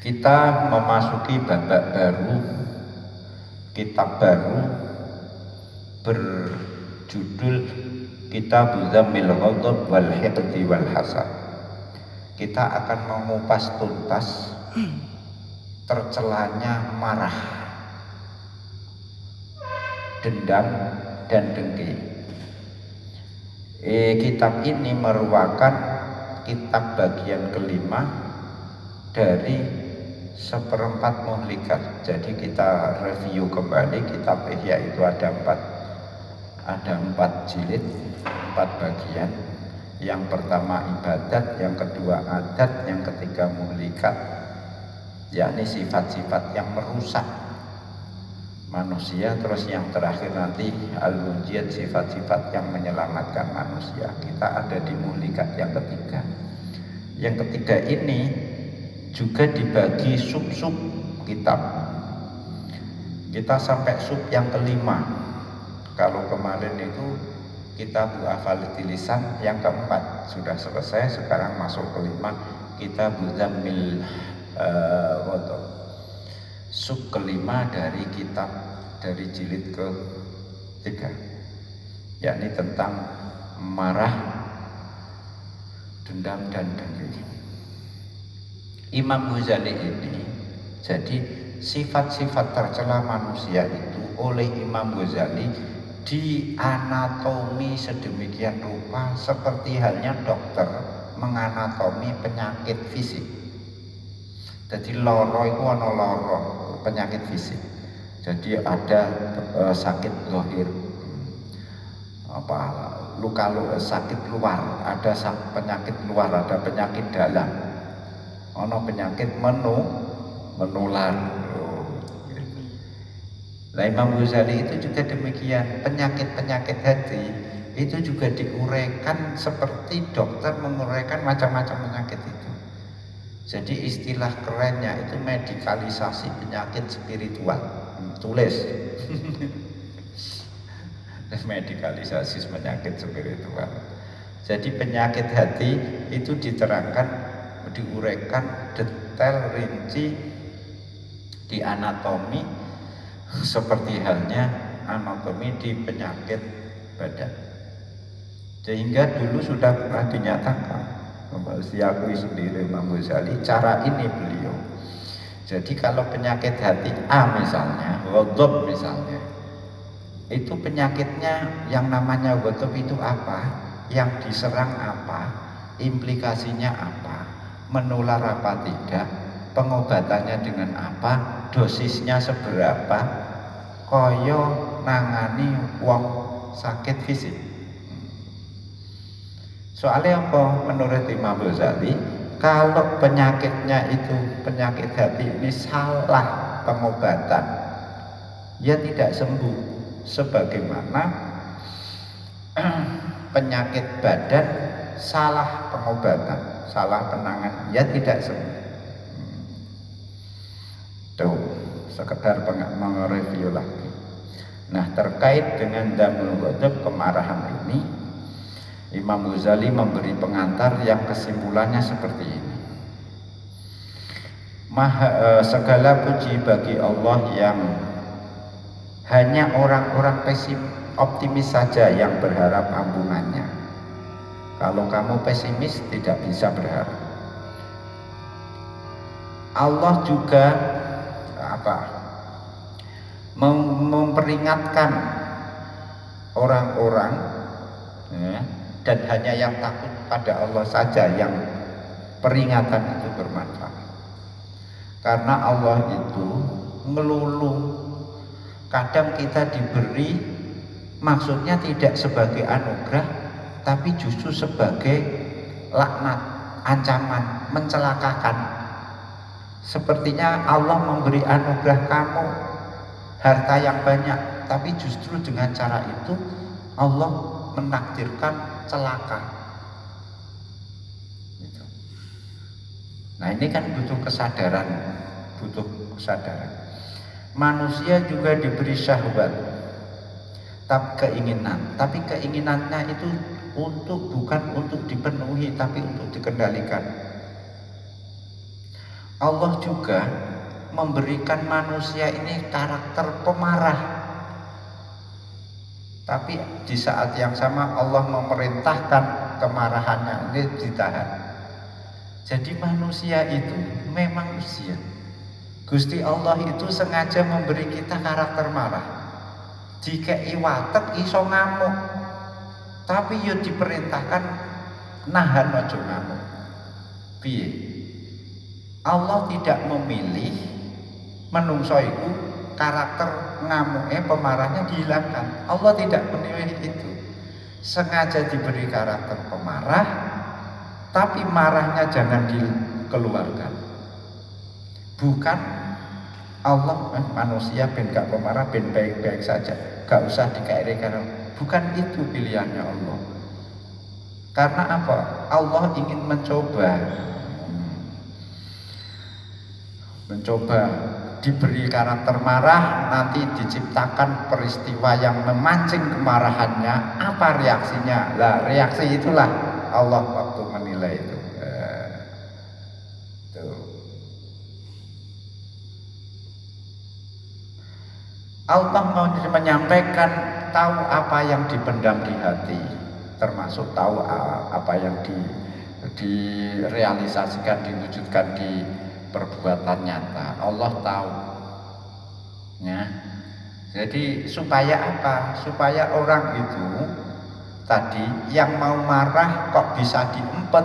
Kita memasuki babak baru, kitab baru berjudul Kitab Dzammil Ghadab wal Hiqdi wal Hasad. Kita akan mengupas tuntas tercelanya marah, dendam, dan dengki. Kitab ini merupakan kitab bagian kelima dari seperempat muhlikat. Jadi kita review kembali kitab Ihya itu ada empat jilid, 4 bagian. Yang pertama ibadat, yang kedua adat, yang ketiga muhlikat, yakni sifat-sifat yang merusak manusia, terus yang terakhir nanti al-munjiyat, sifat-sifat yang menyelamatkan manusia. Kita ada di muhlikat yang ketiga. Yang ketiga ini juga dibagi sub-sub kitab. Kita sampai sub yang kelima. Kalau kemarin itu kitab Hafalil Lisan yang keempat sudah selesai, sekarang masuk kelima, Kitab Dzammil Ghadab. Sub kelima dari kitab dari jilid ke-3, yakni tentang marah, dendam, dan dengki. Imam Ghazali ini, jadi sifat-sifat tercela manusia itu oleh Imam Ghazali dianatomi sedemikian rupa seperti halnya dokter menganatomi penyakit fisik. Jadi loro itu ana loro penyakit fisik. Jadi ada sakit lohir, luka sakit luar, ada penyakit luar, ada penyakit dalam. Ono penyakit menular. Nah, Imam Ghazali itu juga demikian. Penyakit-penyakit hati itu juga diuraikan seperti dokter menguraikan macam-macam penyakit itu. Jadi istilah kerennya itu medikalisasi penyakit spiritual. Tulis. Medikalisasi penyakit spiritual. Jadi penyakit hati itu diterangkan, diuraikan detail rinci di anatomi seperti halnya anatomi di penyakit badan. Sehingga dulu sudah pernah dinyatakan, diakui sendiri Imam Ghazali, cara ini beliau. Jadi kalau penyakit hati A misalnya, ghadab misalnya, itu penyakitnya yang namanya ghadab itu apa, yang diserang apa, implikasinya apa, menular apa tidak, pengobatannya dengan apa, dosisnya seberapa, koyo nangani wong sakit fisik. Soalnya apa? Menurut Imam Ghazali, kalau penyakitnya itu penyakit hati ini salah pengobatan, ya tidak sembuh. Sebagaimana penyakit badan salah pengobatan, salah penanganan, ya tidak sembuh. Tuh, sekedar mereview lagi. Nah, terkait dengan Dzammil Ghadab, kemarahan ini, Imam Ghazali memberi pengantar yang kesimpulannya seperti ini. Segala puji bagi Allah yang hanya orang-orang optimis saja yang berharap ampunannya. Kalau kamu pesimis tidak bisa berharap. Allah juga memperingatkan orang-orang, ya, dan hanya yang takut pada Allah saja yang peringatan itu bermanfaat. Karena Allah itu melulu, kadang kita diberi maksudnya tidak sebagai anugerah, tapi justru sebagai laknat, ancaman, mencelakakan. Sepertinya Allah memberi anugerah kamu harta yang banyak, tapi justru dengan cara itu Allah menakdirkan celaka. Nah, ini kan butuh kesadaran. Manusia juga diberi syahwat, keinginan, tapi keinginannya itu bukan untuk dipenuhi, tapi untuk dikendalikan. Allah juga memberikan manusia ini karakter pemarah. Tapi di saat yang sama Allah memerintahkan kemarahannya ini ditahan. Jadi manusia itu memang usia. Gusti Allah itu sengaja memberi kita karakter marah. Jika iwatek iso ngamuk, tapi yo diperintahkan nahan aja ngamuk. Piye? Allah tidak memilih menungso iku karakter ngamuke pemarahnya dihilangkan. Allah tidak memilih itu. Sengaja diberi karakter pemarah, tapi marahnya jangan dikeluarkan. Bukan Allah manusia ben gak pemarah, ben baik-baik saja, gak usah dikairikan. Bukan itu pilihannya Allah. Karena apa? Allah ingin mencoba diberi karakter marah, nanti diciptakan peristiwa yang memancing kemarahannya. Apa reaksinya? Lah reaksi itulah Allah waktu menilai itu. Allah mau menyampaikan tahu apa yang dipendam di hati, termasuk tahu apa yang direalisasikan, diwujudkan di perbuatan nyata. Allah tahu, ya. Jadi supaya apa? Supaya orang itu tadi yang mau marah kok bisa diempet,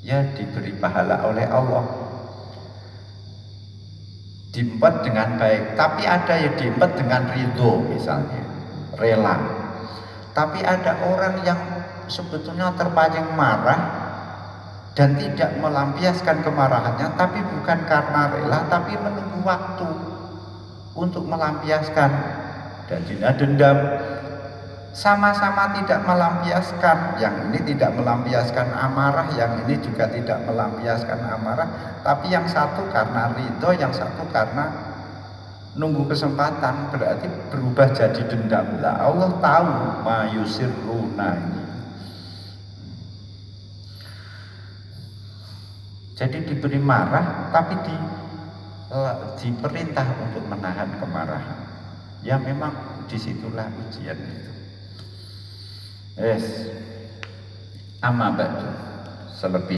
ya diberi pahala oleh Allah. Diempet dengan baik, tapi ada yang diempet dengan ridho misalnya, rela. Tapi ada orang yang sebetulnya terpancing marah dan tidak melampiaskan kemarahannya, tapi bukan karena rela, tapi menunggu waktu untuk melampiaskan. Dan dendam sama-sama tidak melampiaskan. Yang ini tidak melampiaskan amarah, yang ini juga tidak melampiaskan amarah, tapi yang satu karena ridho, yang satu karena nunggu kesempatan, berarti berubah jadi dendam. Lah Allah tahu mayusirruna ini. Jadi diberi marah, tapi diperintah untuk menahan kemarahan. Ya memang disitulah ujian itu. Amma ba'du, selebih